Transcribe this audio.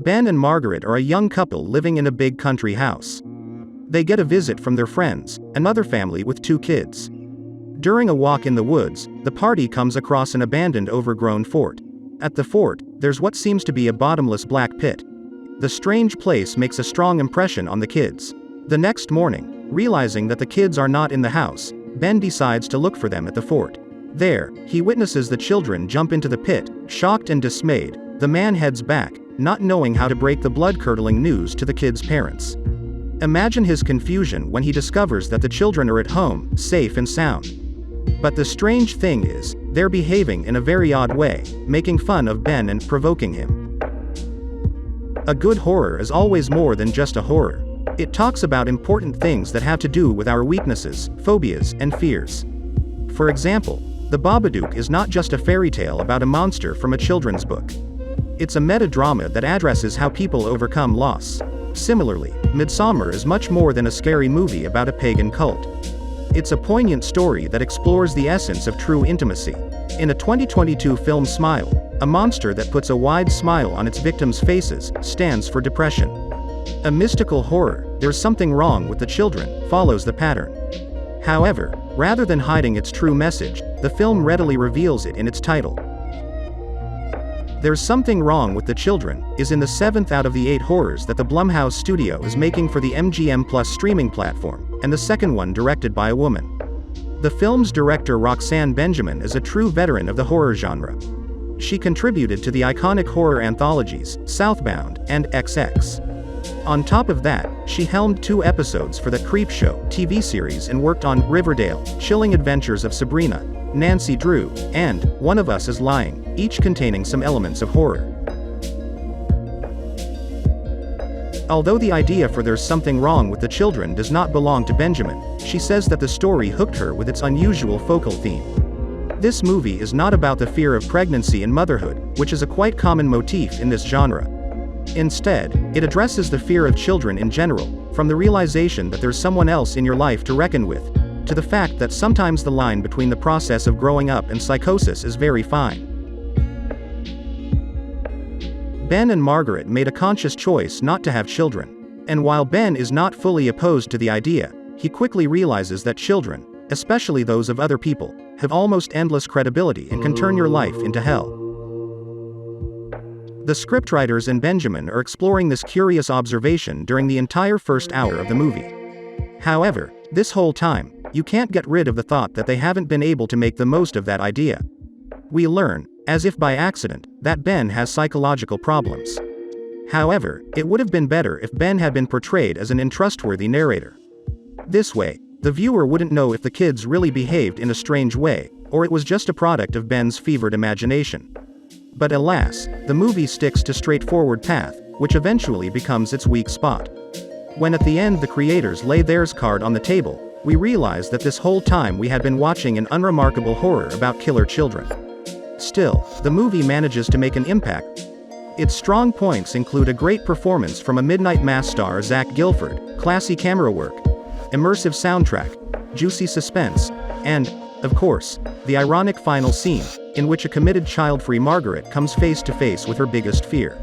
Ben and Margaret are a young couple living in a big country house. They get a visit from their friends, another family with 2 kids. During a walk in the woods, the party comes across an abandoned overgrown fort. At the fort, there's what seems to be a bottomless black pit. The strange place makes a strong impression on the kids. The next morning, realizing that the kids are not in the house, Ben decides to look for them at the fort. There, he witnesses the children jump into the pit. Shocked and dismayed, the man heads back, not knowing how to break the blood-curdling news to the kids' parents. Imagine his confusion when he discovers that the children are at home, safe and sound. But the strange thing is, they're behaving in a very odd way, making fun of Ben and provoking him. A good horror is always more than just a horror. It talks about important things that have to do with our weaknesses, phobias, and fears. For example, The Babadook is not just a fairy tale about a monster from a children's book. It's a meta-drama that addresses how people overcome loss. Similarly, Midsommar is much more than a scary movie about a pagan cult. It's a poignant story that explores the essence of true intimacy. In a 2022 film Smile, a monster that puts a wide smile on its victims' faces stands for depression. A mystical horror, There's Something Wrong with the Children, follows the pattern. However, rather than hiding its true message, the film readily reveals it in its title. There's Something Wrong with the Children is in the 7th out of the 8 horrors that the Blumhouse studio is making for the MGM Plus streaming platform, and the second one directed by a woman. The film's director Roxanne Benjamin is a true veteran of the horror genre. She contributed to the iconic horror anthologies, Southbound, and XX. On top of that, she helmed 2 episodes for the Creepshow TV series and worked on Riverdale, Chilling Adventures of Sabrina, Nancy Drew, and One of Us is Lying, each containing some elements of horror. Although the idea for There's Something Wrong with the Children does not belong to Benjamin, she says that the story hooked her with its unusual focal theme. This movie is not about the fear of pregnancy and motherhood, which is a quite common motif in this genre. Instead, it addresses the fear of children in general, from the realization that there's someone else in your life to reckon with, to the fact that sometimes the line between the process of growing up and psychosis is very fine. Ben and Margaret made a conscious choice not to have children. And while Ben is not fully opposed to the idea, he quickly realizes that children, especially those of other people, have almost endless credibility and can turn your life into hell. The scriptwriters and Benjamin are exploring this curious observation during the entire first hour of the movie. However, this whole time, you can't get rid of the thought that they haven't been able to make the most of that idea. We learn, as if by accident, that Ben has psychological problems. However, it would have been better if Ben had been portrayed as an untrustworthy narrator. This way, the viewer wouldn't know if the kids really behaved in a strange way, or it was just a product of Ben's fevered imagination. But alas, the movie sticks to straightforward path, which eventually becomes its weak spot. When at the end the creators lay theirs card on the table, we realize that this whole time we had been watching an unremarkable horror about killer children. Still, the movie manages to make an impact. Its strong points include a great performance from a Midnight Mass star Zach Gilford, classy camera work, immersive soundtrack, juicy suspense, and, of course, the ironic final scene, in which a committed child-free Margaret comes face to face with her biggest fear.